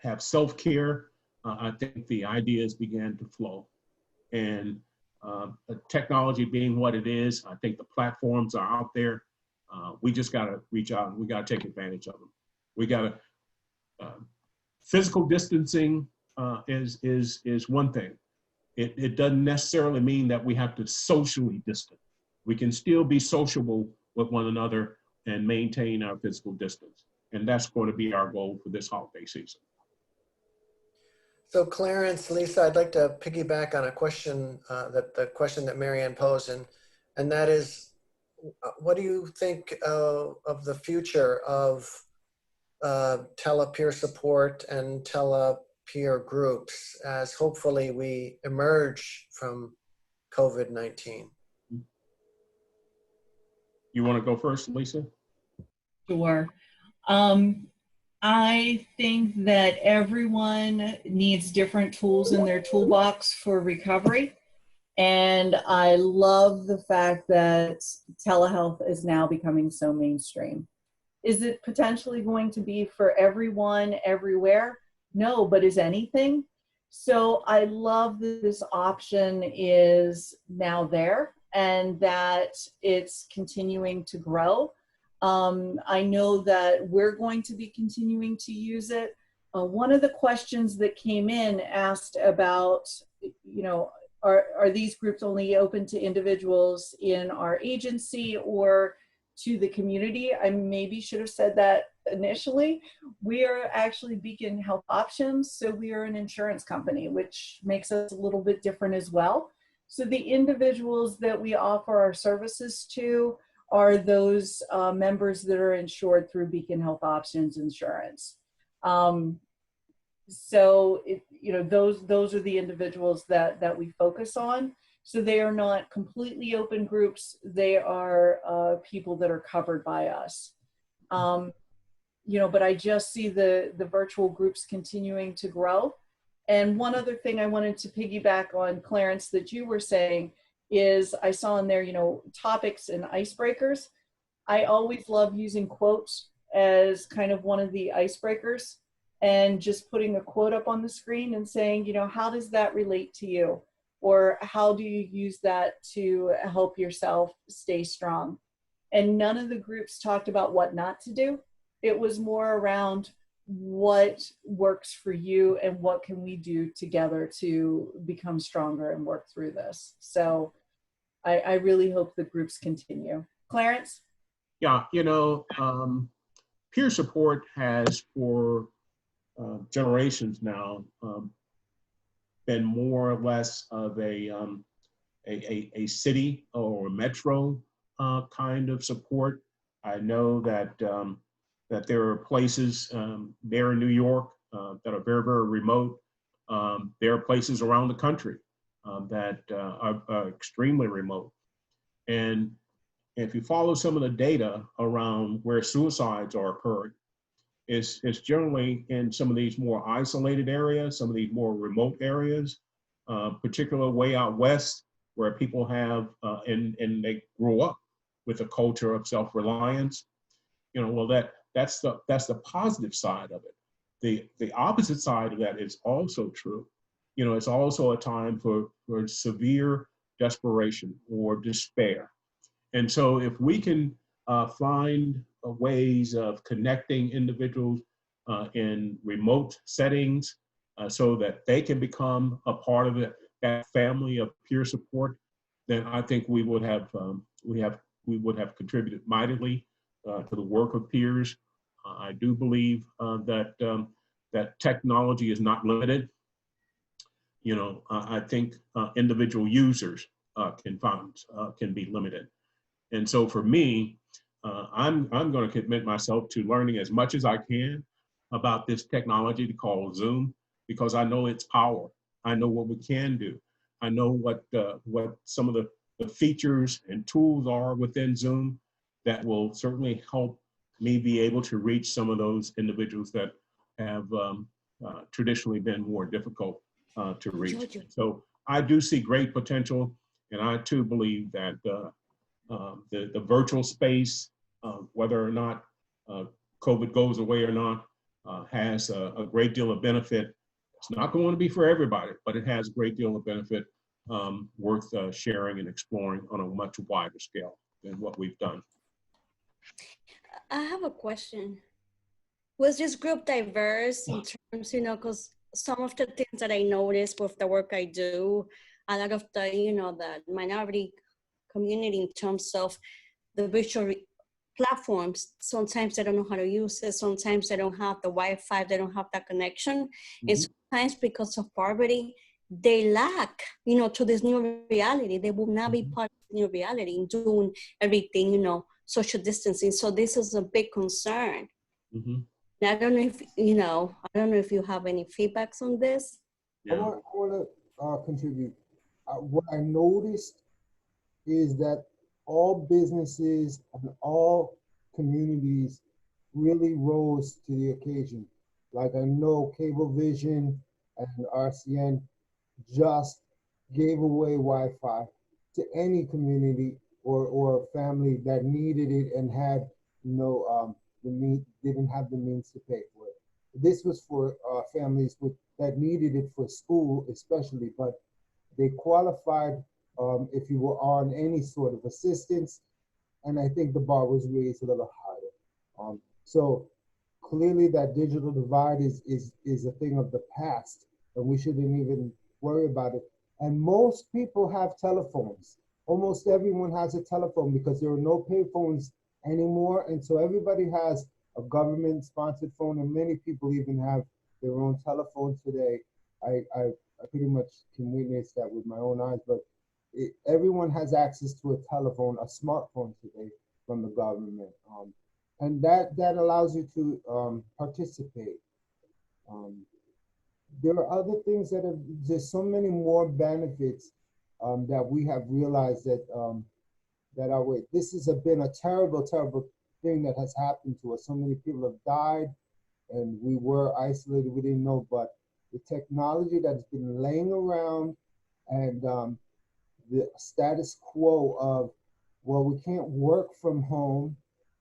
C: have self-care, I think the ideas began to flow. And technology being what it is, I think the platforms are out there. We just got to reach out and we got to take advantage of them. We got to, physical distancing is one thing. It doesn't necessarily mean that we have to socially distance. We can still be sociable with one another and maintain our physical distance. And that's going to be our goal for this holiday season.
A: So Clarence, Lisa, I'd like to piggyback on a question, the question that Marianne posed, and that is, what do you think of the future of tele-peer support and tele-peer groups as hopefully we emerge from COVID-19?
C: You want to go first, Lisa?
B: Sure. I think that everyone needs different tools in their toolbox for recovery. And I love the fact that telehealth is now becoming so mainstream. Is it potentially going to be for everyone, everywhere? No, but is anything? So I love that this option is now there and that it's continuing to grow. I know that we're going to be continuing to use it. One of the questions that came in asked about, you know, are these groups only open to individuals in our agency or to the community? I maybe should have said that initially. We are actually Beacon Health Options, so we are an insurance company, which makes us a little bit different as well. So the individuals that we offer our services to are those members that are insured through Beacon Health Options Insurance. Those are the individuals that we focus on. So they are not completely open groups. They are people that are covered by us. But I just see the virtual groups continuing to grow. And one other thing I wanted to piggyback on, Clarence, that you were saying is I saw in there, topics and icebreakers. I always love using quotes as kind of one of the icebreakers, and just putting a quote up on the screen and saying, how does that relate to you? Or how do you use that to help yourself stay strong? And none of the groups talked about what not to do. It was more around what works for you and what can we do together to become stronger and work through this. So I really hope the groups continue. Clarence?
C: Yeah, peer support has for generations now been more or less of a city or metro kind of support. I know that that there are places there in New York that are very, very remote. There are places around the country that are extremely remote. And if you follow some of the data around where suicides are occurring, it's generally in some of these more isolated areas, some of these more remote areas, particularly way out west, where people have, and they grew up with a culture of self-reliance. Well, that's the positive side of it. The opposite side of that is also true. It's also a time for severe desperation or despair. And so if we can find ways of connecting individuals in remote settings so that they can become a part of that family of peer support, then I think we would have contributed mightily to the work of peers. I do believe that technology is not limited. I think individual users can be limited. And so for me, I'm going to commit myself to learning as much as I can about this technology called Zoom, because I know its power. I know what we can do. I know what some of the features and tools are within Zoom that will certainly help me be able to reach some of those individuals that have traditionally been more difficult to reach. So I do see great potential, and I too believe that the virtual space, whether or not COVID goes away or not, has a great deal of benefit. It's not going to be for everybody, but it has a great deal of benefit worth sharing and exploring on a much wider scale than what we've done.
K: I have a question. Was this group diverse in terms, because some of the things that I noticed with the work I do, a lot of the, the minority community in terms of the virtual platforms, sometimes they don't know how to use it, sometimes they don't have the Wi-Fi, they don't have that connection, and sometimes because of poverty, they lack, to this new reality. They will not be part of the new reality in doing everything, social distancing. So this is a big concern. I don't know if you have any feedbacks on this.
D: I want to contribute. What I noticed is that all businesses and all communities really rose to the occasion. Like I know Cablevision and RCN just gave away Wi-Fi to any community or family that needed it and had didn't have the means to pay for it. This was for families that needed it for school especially, but they qualified if you were on any sort of assistance, and I think the bar was raised a little higher. So clearly that digital divide is a thing of the past, and we shouldn't even worry about it. And most people have telephones. Almost everyone has a telephone because there are no payphones anymore, and so everybody has a government-sponsored phone, and many people even have their own telephones today. I pretty much can witness that with my own eyes, but everyone has access to a telephone, a smartphone today. from the government. And that allows you to participate. There are other things that have, there's so many more benefits that we have realized that are with. This has been a terrible, terrible thing that has happened to us. So many people have died and we were isolated, we didn't know, but the technology that's been laying around and the status quo of, well, we can't work from home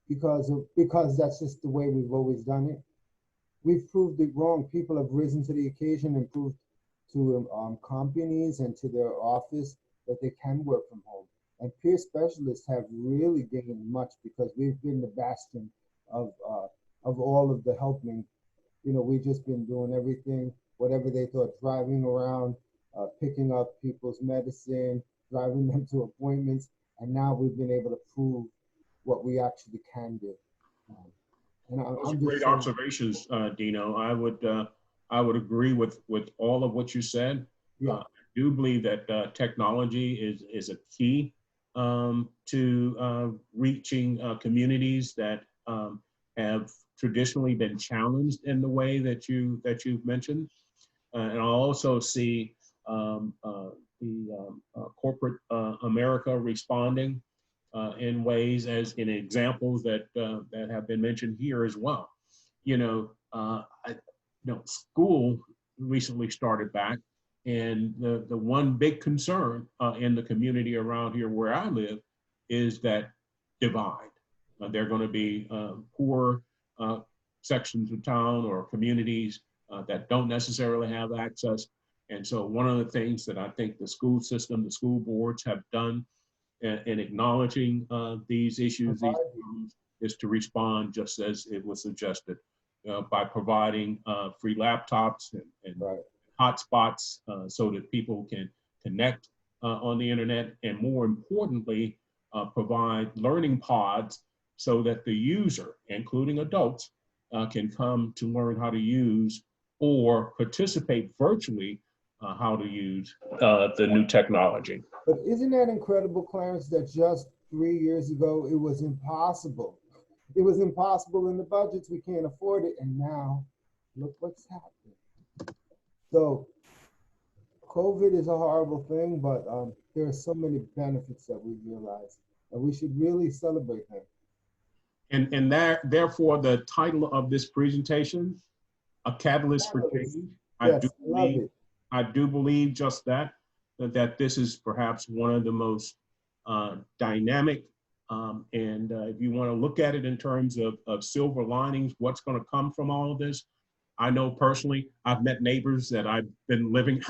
D: because that's just the way we've always done it. We've proved it wrong. People have risen to the occasion and proved to companies and to their office that they can work from home. And peer specialists have really gained much because we've been the bastion of all of the helping. You know, we've just been doing everything, whatever they thought, driving around, picking up people's medicine, driving them to appointments, and now we've been able to prove what we actually can do. And
C: Those are great observations, Dino. I would agree with all of what you said.
D: Yeah.
C: I do believe that technology is a key to reaching communities that have traditionally been challenged in the way that you've mentioned. And I also see the corporate America responding in ways as in examples that have been mentioned here as well. School recently started back, and the one big concern in the community around here where I live is that divide. There are going to be poor sections of town or communities that don't necessarily have access. And so one of the things that I think the school system, the school boards have done in acknowledging these issues, these problems, is to respond just as it was suggested by providing free laptops and hotspots so that people can connect on the internet, and more importantly, provide learning pods so that the user, including adults, can come to learn how to use or participate virtually how to use the new technology.
D: But isn't that incredible, Clarence, that just 3 years ago, it was impossible. It was impossible in the budgets, we can't afford it, and now look what's happening. So COVID is a horrible thing, but there are so many benefits that we realize, and we should really celebrate them.
C: And therefore, the title of this presentation, A Catalyst for Change.
D: Yes,
C: I do believe just that this is perhaps one of the most dynamic, and if you want to look at it in terms of silver linings, what's going to come from all of this. I know personally, I've met neighbors that I've been living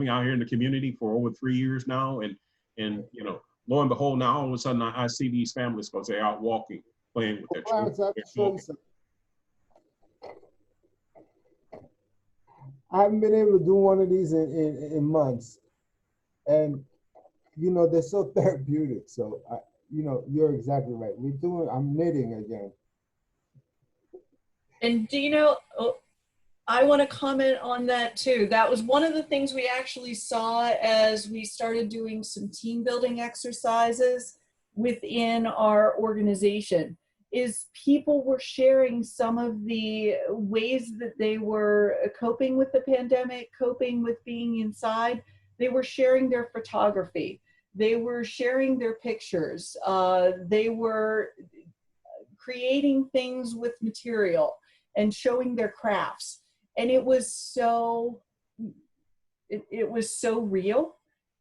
C: out here in the community for over 3 years now, and lo and behold, now all of a sudden I see these families because they're out walking, playing with their children.
D: I haven't been able to do one of these in months, and they're so therapeutic. So you're exactly right. I'm knitting again.
B: And Dino, I want to comment on that too. That was one of the things we actually saw as we started doing some team building exercises within our organization, is people were sharing some of the ways that they were coping with the pandemic, coping with being inside. They were sharing their photography. They were sharing their pictures. They were creating things with material and showing their crafts. And it was so real.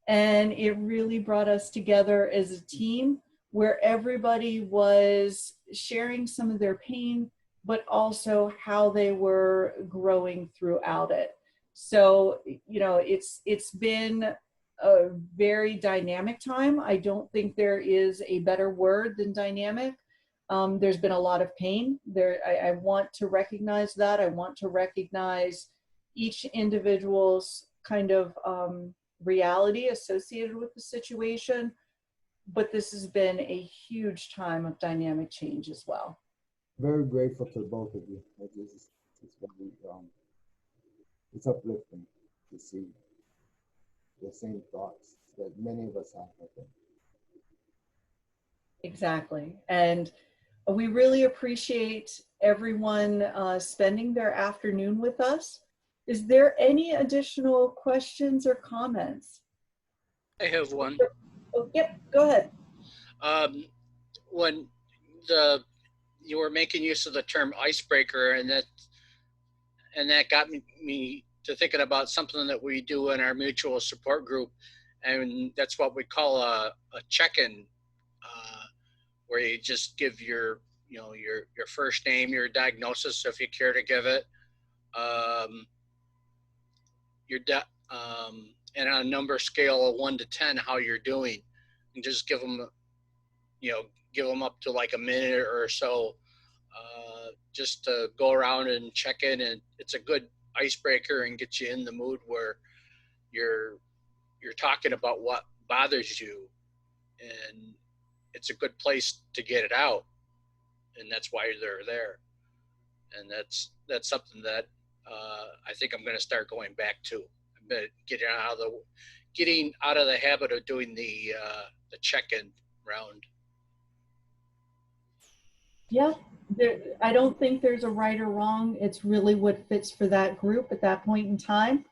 B: And it really brought us together as a team where everybody was sharing some of their pain, but also how they were growing throughout it. So, it's been a very dynamic time. I don't think there is a better word than dynamic. There's been a lot of pain there. I want to recognize that. I want to recognize each individual's kind of reality associated with the situation. But this has been a huge time of dynamic change as well.
D: Very grateful to both of you. It's uplifting to see the same thoughts that many of us have, I think.
B: Exactly. And we really appreciate everyone spending their afternoon with us. Is there any additional questions or comments?
J: I have one.
B: Oh, yep, go ahead.
J: When you were making use of the term icebreaker, and that got me to thinking about something that we do in our mutual support group, and that's what we call a check-in, where you just give your first name, your diagnosis, if you care to give it, and on a number scale of 1 to 10, how you're doing, and just give them up to like a minute or so, just to go around and check in. And it's a good icebreaker and get you in the mood where you're talking about what bothers you, and it's a good place to get it out, and that's why they're there. And that's something that I think I'm going to start going back to. But getting out of the habit of doing the check-in round.
B: Yeah, I don't think there's a right or wrong. It's really what fits for that group at that point in time.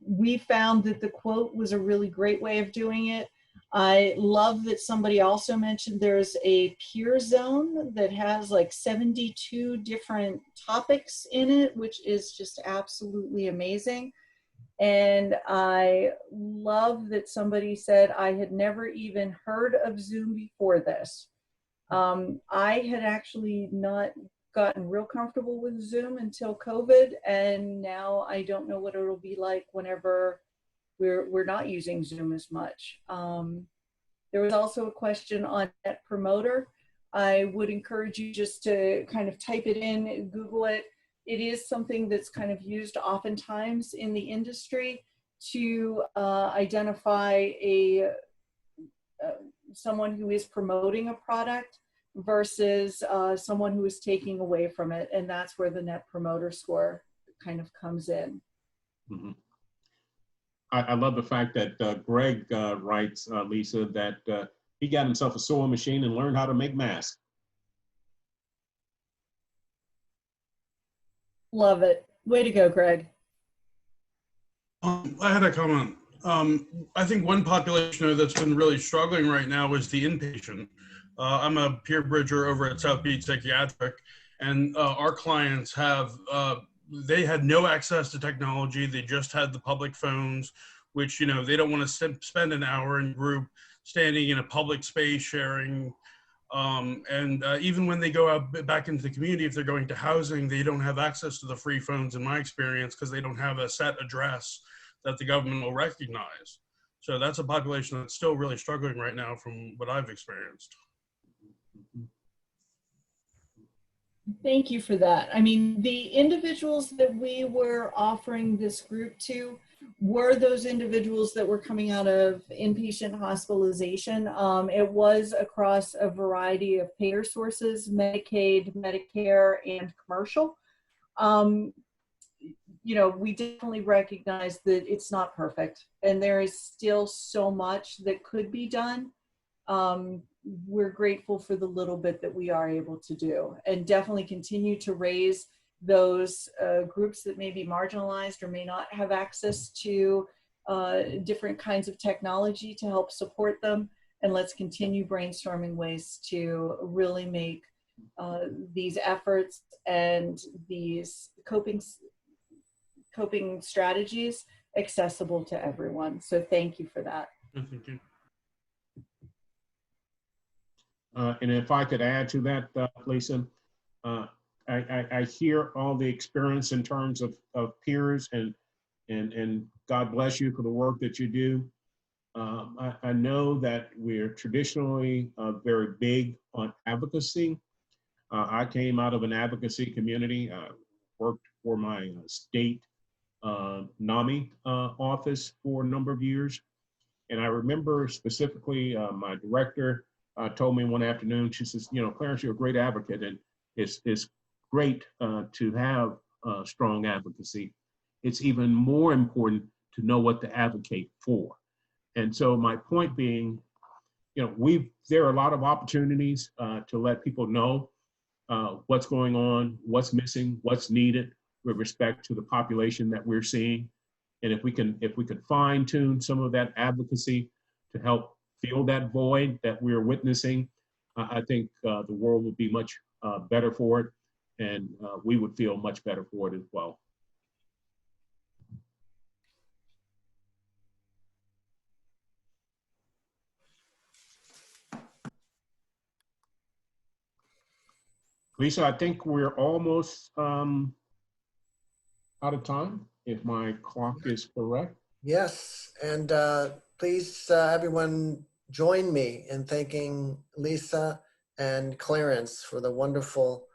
B: We found that the quote was a really great way of doing it. I love that somebody also mentioned there's a peer zone that has like 72 different topics in it, which is just absolutely amazing. And I love that somebody said, I had never even heard of Zoom before this. I had actually not gotten real comfortable with Zoom until COVID, and now I don't know what it'll be like whenever we're not using Zoom as much. There was also a question on Net Promoter. I would encourage you just to kind of type it in, Google it. It is something that's kind of used oftentimes in the industry to identify someone who is promoting a product versus someone who is taking away from it. And that's where the Net Promoter Score kind of comes in.
C: Mm-hmm. I love the fact that Greg writes, Lisa, that he got himself a sewing machine and learned how to make masks.
B: Love it. Way to go, Greg.
L: I had a comment. I think one population that's been really struggling right now is the inpatient. I'm a peer bridger over at South Beach Psychiatric, and our clients have, they had no access to technology. They just had the public phones, which, they don't want to spend an hour in group standing in a public space sharing. Even when they go out back into the community, if they're going to housing, they don't have access to the free phones in my experience, because they don't have a set address that the government will recognize. So that's a population that's still really struggling right now from what I've experienced.
B: Thank you for that. I mean, the individuals that we were offering this group to were those individuals that were coming out of inpatient hospitalization. It was across a variety of payer sources, Medicaid, Medicare, and commercial. We definitely recognize that it's not perfect, and there is still so much that could be done. We're grateful for the little bit that we are able to do, and definitely continue to raise those groups that may be marginalized or may not have access to different kinds of technology to help support them. And let's continue brainstorming ways to really make these efforts and these coping strategies accessible to everyone. So thank you for that.
L: Thank you.
C: And if I could add to that, Lisa, I hear all the experience in terms of peers, and God bless you for the work that you do. I know that we're traditionally very big on advocacy. I came out of an advocacy community, worked for my state NAMI office for a number of years. And I remember specifically my director told me one afternoon, she says, Clarence, you're a great advocate, and it's great to have strong advocacy. It's even more important to know what to advocate for. And so my point being, there are a lot of opportunities to let people know what's going on, what's missing, what's needed with respect to the population that we're seeing. And if we can fine tune some of that advocacy to help fill that void that we're witnessing, I think the world would be much better for it, and we would feel much better for it as well. Lisa, I think we're almost out of time, if my clock is correct.
A: Yes, and please, everyone, join me in thanking Lisa and Clarence for the wonderful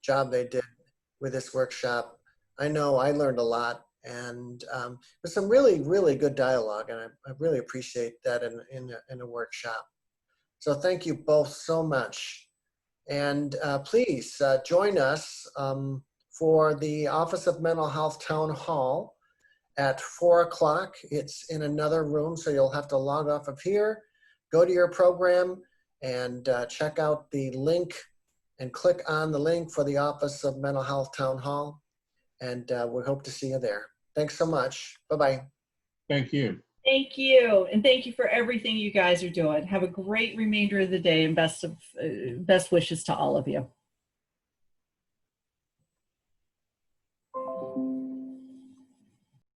A: job they did with this workshop. I know I learned a lot, and there's some really, really good dialogue, and I really appreciate that in a workshop. So thank you both so much. And please join us for the Office of Mental Health Town Hall at 4 o'clock. It's in another room, so you'll have to log off of here, go to your program, and check out the link and click on the link for the Office of Mental Health Town Hall. And we hope to see you there. Thanks so much. Bye-bye.
C: Thank you.
B: Thank you. And thank you for everything you guys are doing. Have a great remainder of the day, and best wishes to all of you.